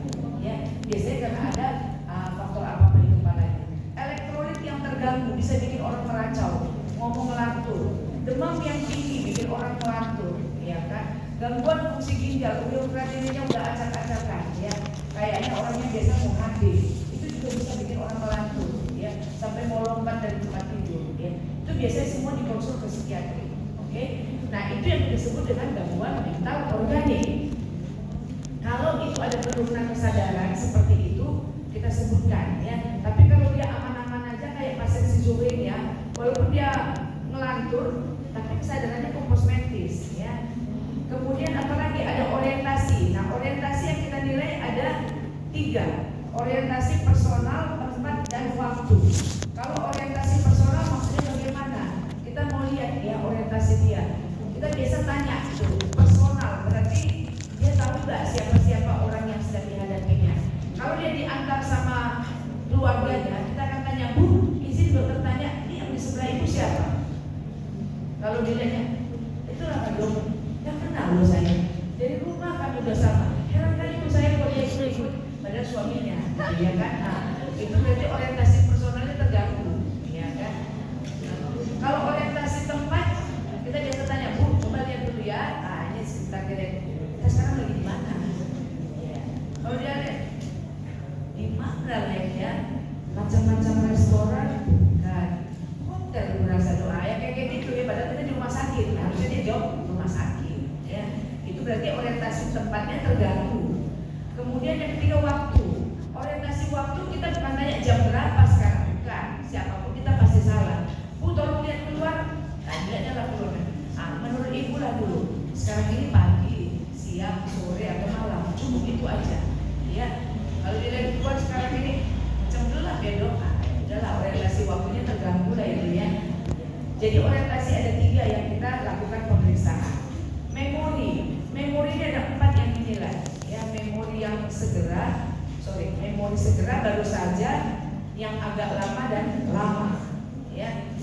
ya. Biasanya karena ada faktor apa-apa di kepalanya. Elektrolit yang terganggu bisa bikin orang meracau, ngomong ngelantur. Demam yang tinggi bikin orang ngelantur, ya kan? Gangguan fungsi ginjal, ureokratinisnya udah acak-acakan, ya. Kayaknya orangnya biasa mau HD, itu juga bisa bikin orang ngelantur, ya. Sampai mau lompat dari tempat tidur, ya. Itu biasanya semua dikonsul ke psikiatri, oke? Nah itu yang disebut dengan gangguan mental organik. Kalau itu ada penurunan kesadaran seperti itu, kita sebutkan, ya. Tapi kalau dia aman-aman aja kayak pasien schizofrenia, walaupun dia ngelantur, tapi kesadarannya kompos mentis ya. Kemudian apalagi ada orientasi. Nah orientasi yang kita nilai ada 3. Orientasi personal, tempat, dan waktu. Kalau orientasi personal maksudnya bagaimana? Kita mau lihat ya orientasi dia. Kita biasa tanya itu personal, berarti dia tahu nggak siapa-siapa orang yang sedang keluarganya, kita akan tanya, Bu, izin dokter tanya, ini yang di sebelah ibu siapa? Kalau dilihatnya, itulah kan dokter, yang kenal loh saya. Dari rumah kami udah sama. Heran kali ibu saya kalau dia ikut, padahal suaminya, ya kan? Nah, itu berarti orientasi personalnya terganggu, ya kan? Kalau orientasi tempat, kita biasa tanya, Bu, coba lihat dulu ya. Ah, ini sekitar kita sekarang lagi di mana? Ya. Kalau dia lihat di mana lah ya, macam-macam restoran, kan? Hotel merasa doa ya kayak gitu ya. Padahal kita di rumah sakit, harusnya dia jawab rumah sakit. Ya, itu berarti orientasi tempatnya terganggu. Kemudian yang ketiga waktu. Orientasi waktu kita bukan tanya jam berapa sekarang, bukan. Siapapun kita pasti salah. Bu, tolong lihat keluar. Nah, lihatnya lah keluar. Ah, menurut ibu lah dulu. Sekarang ini pagi, siang, sore atau malam, cukup itu aja. Ya, kalau dilihat keluar sekarang ini macam gelap ya dok. Ah, udahlah orientasi waktunya terganggu lah itu ya. Jadi orientasi ada 3 yang kita lakukan pemeriksaan. Memori ini ada 4 yang dinilai. Ya, memori yang memori segera baru saja, yang agak lama dan lama. Ya.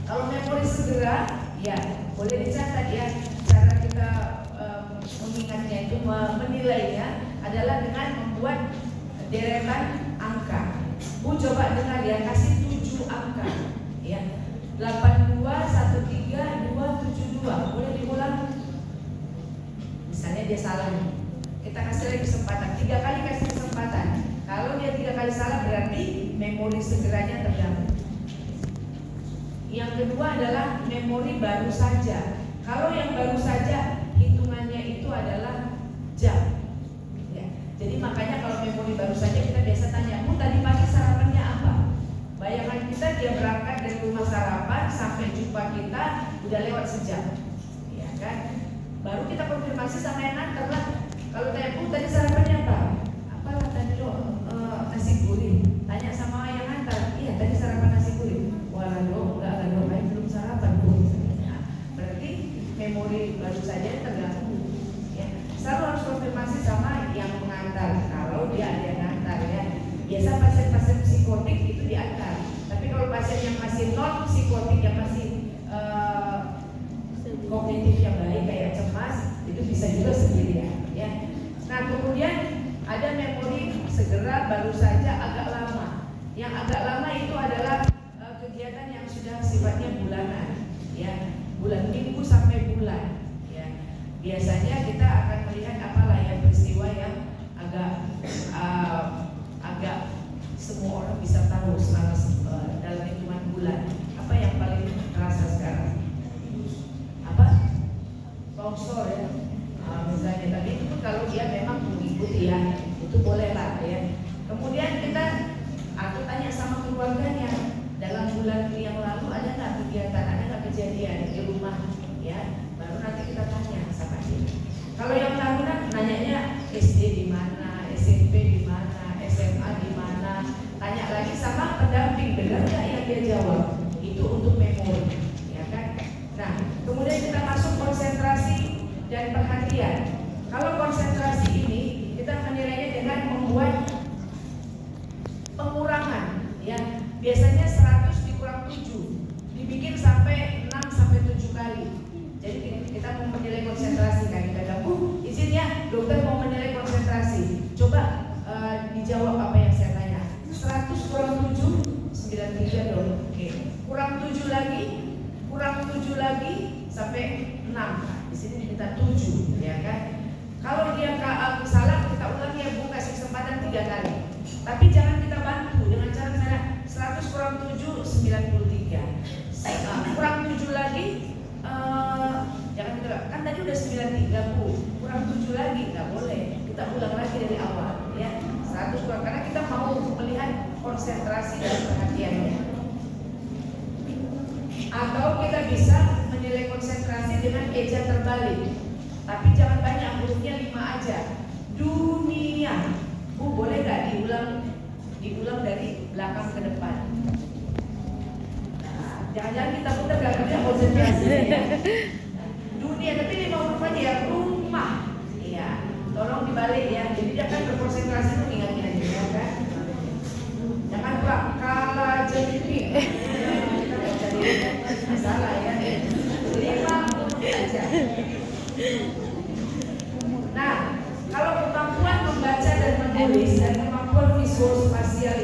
Kalau memori segera, ya boleh dicatat ya. Cara kita mengingatnya itu menilainya adalah dengan membuat deretan angka. Bu coba dengar ya, kasih 7 angka. Ya. 821322. Boleh diulang? Misalnya dia salah nih. Kita kasih lagi kesempatan, 3 kali kasih kesempatan. Kalau dia 3 kali salah berarti memori segeranya terganggu. Yang kedua adalah memori baru saja. Kalau yang baru saja hitungannya itu adalah jam. Ya. Jadi makanya kalau memori baru saja kita biasa tanya, Bu tadi pagi sarapannya apa? Bayangan kita dia berangkat dari rumah sarapan sampai jumpa kita udah lewat sejam. Ya kan? Baru kita konfirmasi sama yang nganter lah. Kalau tanya, Bu tadi sarapannya apa? Apalah tadi nasi gurih. Tanya sama yang ngantar, iya tadi sarapan nasi gurih. Walah dong, enggak belum sarapan Bu. Nah, berarti memori baru saja terganggu. Ya. Selalu harus konfirmasi sama yang mengantar. Kalau dia ada yang ngantar ya. Biasa pasien-pasien psikotik itu diantar. Tapi kalau pasien yang masih non psikotik, yang masih kognitif yang baik kayak cemas, itu bisa juga sendirian. Ya. Nah kemudian ada memori segera baru saja agak lama. Yang agak lama itu adalah kegiatan yang sudah sifatnya bulanan, ya, bulan minggu sampai bulan. Ya. Biasanya kita akan melihat apalah yang peristiwa yang agak semua orang bisa tahu selama dalam hitungan bulan. Apa yang paling terasa sekarang? Apa? Longsor ya. Misalnya, tapi itu kalau dia memang mengikuti ya, itu boleh lah ya. Kemudian kita tanya sama keluarganya, dalam bulan yang lalu ada nggak kegiatan, ada nggak kejadian di rumah, ya. Baru nanti kita tanya sama dia. Kalau yang tahunan nanyanya SD di mana, SMP di mana, SMA di mana. Tanya lagi sama pendamping, benar nggak yang dia jawab? Itu untuk memori, ya kan? Nah, kemudian kita masuk konsentrasi dan perhatian. Kalau konsentrasi ini kita menilainya dengan membuat pengurangan, ya. Biasanya 100 dikurang 7, dibikin sampai 6 sampai 7 kali. Jadi kita mau menilai konsentrasi kan, kita bilang, Bu, izin ya, dokter mau menilai konsentrasi. Coba dijawab apa yang saya tanya. 100 kurang 7, 93 dong. Oke. Kurang 7 lagi sampai 6. Di sini kita 7, ya kan? Kalau dia salah, kita ulangi ya Bu, kasih kesempatan 3 kali. Tapi jangan kita bantu dengan cara misalnya 100 kurang 7, 93. Kurang 7 lagi, jangan kita kan tadi udah 93 Bu, kurang 7 lagi, nggak boleh. Kita ulang lagi dari awal, ya. 100 kurang, karena kita mau melihat konsentrasi dan perhatiannya. Atau kita bisa menilai konsentrasi dengan eja terbalik. Tapi jangan banyak, hurufnya 5 aja. Dunia. Bu, boleh gak diulang dari belakang ke depan? Nah, jangan-jangan kita putar gak kerja konsentrasi ya. Dunia, tapi 5 huruf aja ya. Rumah. Iya, tolong dibalik ya. Jadi dia kan berkonsentrasi itu ingatnya aja ya kan. Nah, kalau kemampuan membaca dan menulis dan kemampuan visual spasial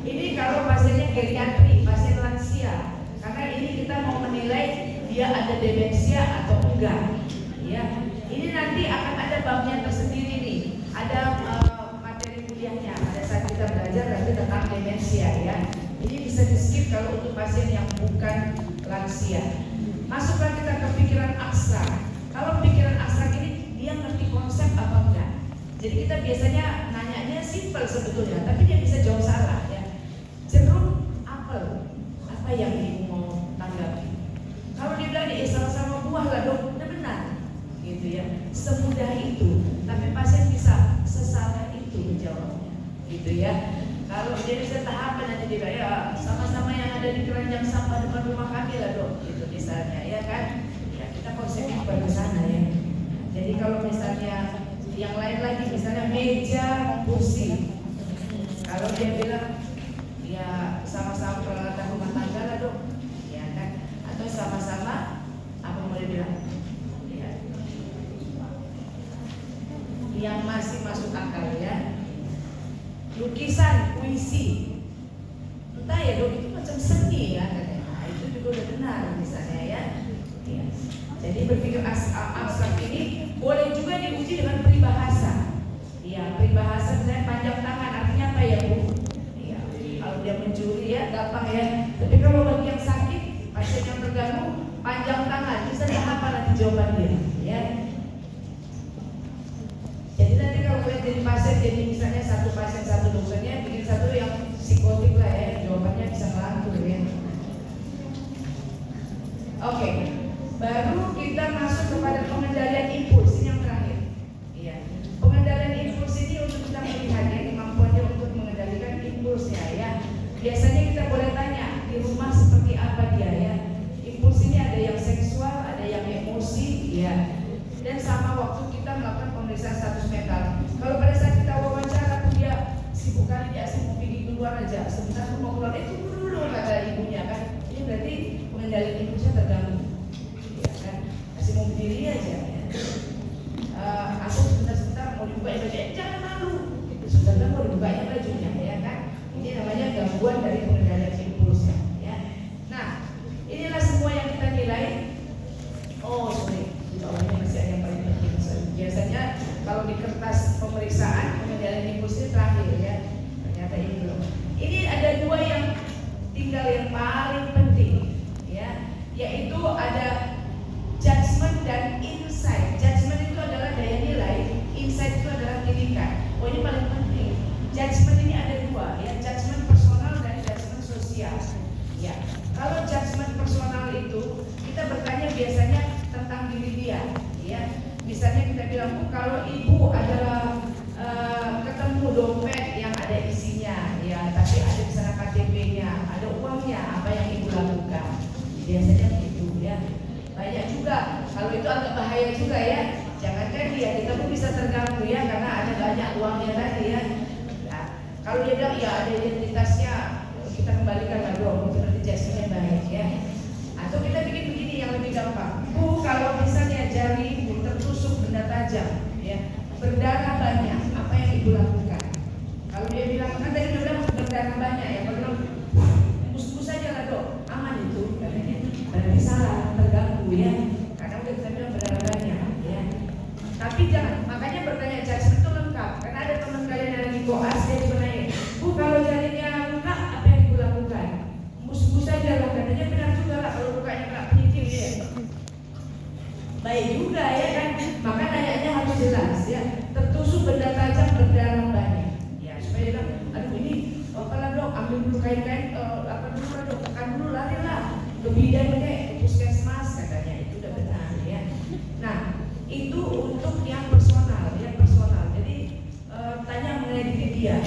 ini kalau pasiennya geriatri, pasien lansia, karena ini kita mau menilai dia ada demensia atau enggak. Ya, ini nanti akan ada babnya tersendiri nih, ada materi kuliahnya pada saat kita belajar nanti tentang demensia ya. Ini bisa di skip kalau untuk pasien yang bukan lansia. Masuklah kita ke pikiran abstrak. Kalau pikiran abstrak ini dia ngerti konsep apa enggak. Jadi kita biasanya nanyanya simpel sebetulnya, tapi dia bisa jawab salah ya. Jeruk, apel, apa yang ibu mau tanggapi? Kalau dia bilang sama-sama buah lah dok, udah benar, gitu ya. Semudah itu, tapi pasien bisa sesalah itu menjawabnya, gitu ya. Kalau dia bisa tahapan nanti dia bilang, ya sama-sama yang ada di keranjang sampah depan rumah kami lah dok, gitu misalnya, ya kan? Ya kita konsepnya baru sana ya. Jadi kalau misalnya yang lain lagi, misalnya meja, kursi, kalau dia bilang ya sama-sama peralatan rumah tangga lah dok, ya kan? Atau sama-sama apa mau dia bilang? Ya. Yang masih masuk akal ya. Lukisan, puisi, entah ya dok itu macam seni ya katanya. Nah, itu juga udah benar misalnya ya. Ya. Jadi berpikir abstrak ini boleh juga diuji dengan peribahasa. Ya, peribahasa misalnya panjang tangan artinya apa ya bu? Ya, kalau dia mencuri ya gampang ya. Tapi kalau bagi yang sakit, pasien yang terganggu, panjang tangan, bisa apa nanti jawaban dia? Ya. Jadi nanti kalau kalian jadi pasien, jadi misalnya satu pasien satu dokternya, bikin satu yang psikotik lah ya, jawabannya bisa ngelantur ya. Oke. Baru kita masuk kepada pengendalian impuls, ini yang terakhir. Iya. Pengendalian impuls ini untuk kita melihat ya kemampuannya untuk mengendalikan impulsnya ya. Biasanya kita boleh tanya di rumah seperti apa dia ya. Impuls ini ada yang seksual, ada yang emosi, ya. Dan sama waktu kita melakukan pemeriksaan status mental. Kalau pada saat kita wawancara pun dia sibuk kali, dia asik mau pergi keluar aja. Sebentar mau keluar, tunggu dulu kata ibunya kan. Ini berarti pengendalian impulsnya terganggu. Mau berdiri aja ya. Aku sebentar mau dibuka baju, jangan malu. Sebentar mau dibukanya bajunya ya kan. Ini namanya gangguan dari pengendalian impulsnya ya. Nah, inilah semua yang kita nilai. Oh sorry, di bawahnya masih ada yang paling penting. Biasanya kalau di kertas pemeriksaan pengendalian impuls ini terakhir ya. Ternyata ini belum. Ini ada dua yang tinggal yang paling penting ya, yaitu ada judgment dan insight. Judgment itu adalah daya nilai, insight itu adalah titikan. Oh ini paling penting. Judgment ini ada dua, ya judgment personal dan judgment sosial. Ya, kalau judgment personal itu kita bertanya biasanya tentang diri dia. Ya, misalnya kita bilang, kalau ibu adalah ketemu dompet yang ada isinya, ya tapi ada di sana KTP-nya, ada uangnya, apa yang ibu lakukan? Biasanya begitu ya. Banyak juga, kalau itu agak bahaya juga ya. Jangankan dia, kita pun bisa terganggu ya karena ada banyak uangnya tadi ya. Nah, kalau dia bilang ya ada identitasnya, kita kembalikan lah dong, itu nanti jadinya baik ya. Atau kita bikin begini yang lebih gampang. Bu, kalau misalnya jari ibu tertusuk benda tajam, ya berdarah banyak, apa yang ibu lakukan? Kalau dia bilang kan tadi udah bilang berdarah banyak ya, kalau bilang bus-bus saja lah dok, aman itu katanya. Berarti salah, terganggu ya, karena udah kita bilang berdarah banyak ya. Tapi jangan, makanya bertanya judgment itu lengkap. Karena ada teman kalian yang lagi koas, dia bertanya, bu kalau jarinya luka apa yang ibu lakukan? Bus-bus saja lah, katanya benar juga lah kalau lukanya kena penyakit ya. Baik juga ya kan, maka nanyanya harus jelas ya. Tertusuk benda tajam berdarah banyak, ya supaya dia bilang, aduh ini apalah dok, ambil dulu kain-kain, apa dulu lah dok, tekan dulu lari lah. Ke bidan deh, ke puskesmas katanya, itu udah benar ya. Nah itu untuk yang personal ya, personal. Jadi tanya mengenai diri dia.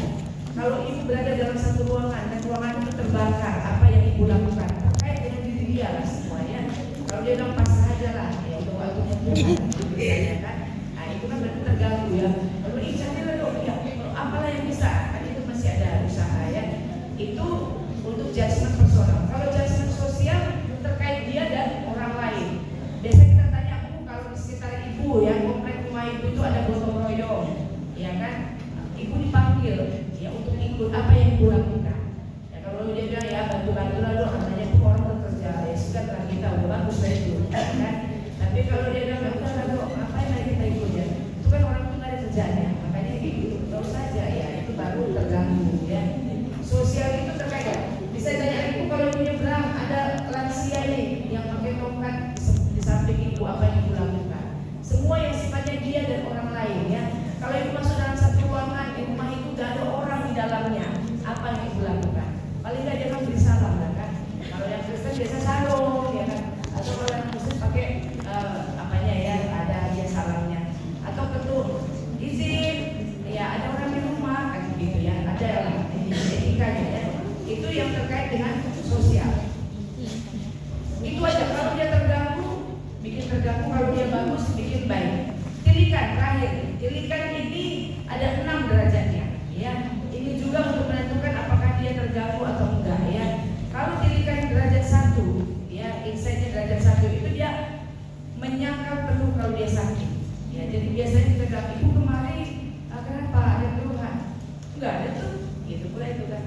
Kalau ibu berada dalam satu ruangan dan ruangan itu terbakar, apa yang ibu lakukan? Terkait dengan diri dia lah semua ya. Kalau dia bilang pasrah aja lah ya, untuk waktunya misalnya kan. Nah itu kan berarti terganggu ya. Lalu ijazahnya lah dok, ya apalah yang bisa, kan itu masih ada usaha ya. Itu untuk judgment personal. Kalau judgment sosial terkait dia dan orang lain. Biasanya kita tanya, bu kalau di sekitar ibu ikut apa yang ibu lakukan. Ya kalau dia bilang ya bantu-bantu lah dong, namanya itu orang bekerja, ya sudah lah kita udah bagus lah itu, kan? Tapi kalau dia bilang udah lah dong, ngapain lagi kita ikut ya? Itu kan orang itu nggak ada kerjanya, makanya gitu terus saja ya, itu baru terganggu ya. Sosial itu terkait. Bisa tanya ibu kalau ibu nyebrang ada lansia nih yang pakai tongkat di samping ibu, apa yang ibu lakukan? Semua yang sifatnya dia dan orang lain ya. Kalau ibu masuk dalam satu ruangan di rumah itu gak ada orang di dalamnya, apa yang ibu lakukan? Paling gak dia kan beri salam lah kan. Kalau yang Kristen biasa salam ya kan. Atau kalau yang Muslim pakai apanya ya, ada dia salamnya. Atau ketuk izin, ya ada orang di rumah kan gitu ya. Ada lah etikanya ya. Itu yang terkait dengan sosial. Itu aja. Kalau dia terganggu, bikin terganggu. Kalau dia bagus, bikin baik. Tilikan terakhir. Tilikan ini ada 6 derajatnya. Ya, ini juga untuk menentukan apakah dia terganggu atau enggak. Ya, kalau tilikan derajat 1, ya insightnya derajat 1 itu dia menyangkal penuh kalau dia sakit. Ya, jadi biasanya kita bilang ibu kemarin kenapa ada keluhan? Enggak ada tuh. Gitu pula itu kan.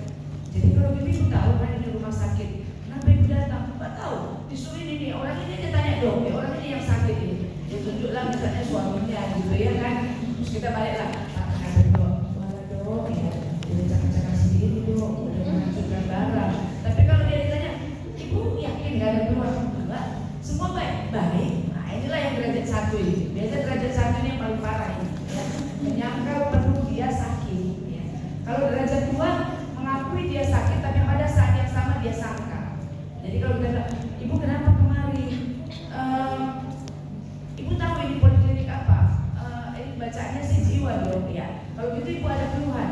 Jadi kalau ibu tahu kan di rumah sakit, kenapa ibu datang? Enggak tahu. Disuruh ini orang ini dia tanya dong, ya orang ini yang sakit ini. Dia tunjuklah misalnya suaminya gitu ya kan. Terus kita baliklah, kata dok, malah dok, ya udah cakap-cakap sendiri dok, udah menghancurkan barang. Tapi kalau dia ditanya, ibu yakin gak ada keluar? Enggak, semua baik. Nah inilah yang derajat 1 ini. Biasa derajat 1 ini yang paling parah ini. Ya. Menyangkal penuh dia sakit. Ya. Kalau derajat 2 mengakui dia sakit, tapi pada saat yang sama dia sangka. Jadi kalau kita bilang, ibu kenapa kemarin? Ibu tahu ini poliklinik apa? Ini bacaannya sih jiwa dong ya. Kalau gitu ibu ada keluhan.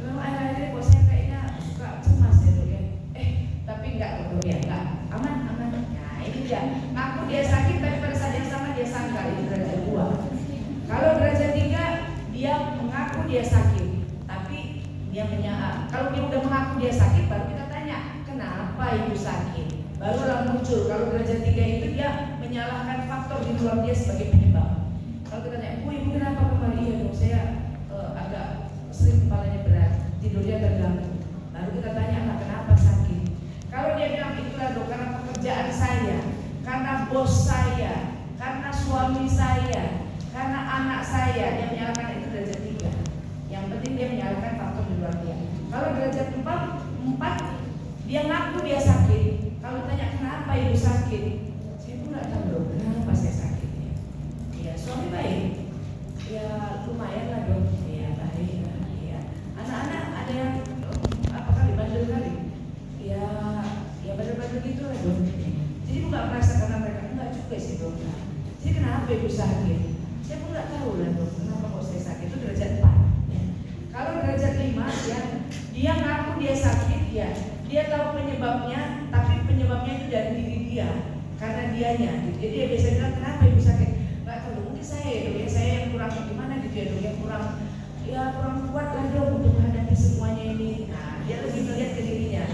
Memang akhir-akhir kok saya kayaknya suka cemas ya dok ya. Tapi enggak dok ya, enggak. Aman. Nah ini dia. Ngaku dia sakit, tapi pada saat yang sama dia sangka. Itu derajat 2. Kalau derajat 3 dia mengaku dia sakit, tapi dia kalau dia udah mengaku dia sakit, baru kita tanya kenapa ibu sakit. Barulah muncul. Kalau derajat 3 itu dia menyalahkan faktor di luar dia sebagai penyebab. Kalau kita tanya, ibu kenapa kemarin? Iya dong, saya agak sering kepalanya berat, tidurnya terganggu. Lalu kita tanya, kenapa sakit? Kalau dia bilang itulah dok, karena pekerjaan saya, karena bos saya, karena suami saya, karena anak saya, yang menyalahkan itu derajat 3. Yang penting dia menyalahkan faktor di luar dia. Kalau derajat 4 dia ngaku dia sakit. Kalau tanya kenapa ibu sakit, saya pun nggak tahu dong kenapa saya sakit ya. Ya suami baik, ya lumayan lah dong, ya baik lah. Ya anak-anak ada yang apa kali bandel kali, ya bandel-bandel gitu lah dong. Jadi ibu nggak merasa karena mereka enggak juga sih dong. Jadi kenapa ibu sakit? Saya pun nggak tahu lah dong kenapa kok saya sakit. Itu derajat 4. Ya. Kalau derajat 5 ya dia ngaku dia sakit ya. Dia tahu penyebabnya, tapi penyebabnya itu dari diri dia, karena dianya. Jadi dia biasa bilang kenapa ibu sakit? Nggak tahu, mungkin saya ya dok ya, saya yang kurang gimana gitu ya dok, yang kurang kuat lah dok untuk menghadapi semuanya ini. Nah dia lebih melihat ke dirinya.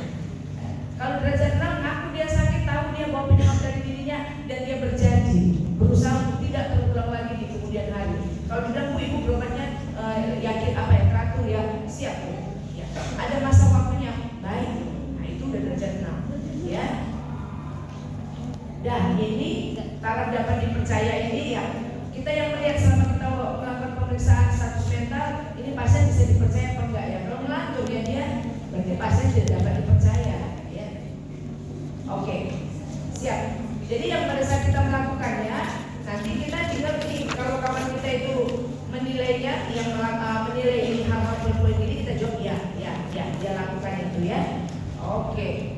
Kalau derajat 6 ngaku dia sakit, tahu dia bawa penyebab dari dirinya, dan dia berjanji berusaha untuk tidak terulang lagi di kemudian hari. Kalau bilang ibu berobatnya yakin apa ya, teratur ya, siap ya. Ada masa waktunya baik. Udah derajat 6 ya. Dan ini taraf dapat dipercaya ini ya, kita yang melihat selama kita melakukan pemeriksaan status mental, ini pasien bisa dipercaya atau enggak ya. Kalau melantur ya dia, berarti pasien tidak dapat dipercaya ya. Oke, siap. Jadi yang pada saat kita melakukannya, nanti kita tinggal ini, kalau kawan kita itu menilainya, yang menilai ini hal-hal poin-poin ini, kita jawab ya dia lakukan itu ya. Oke.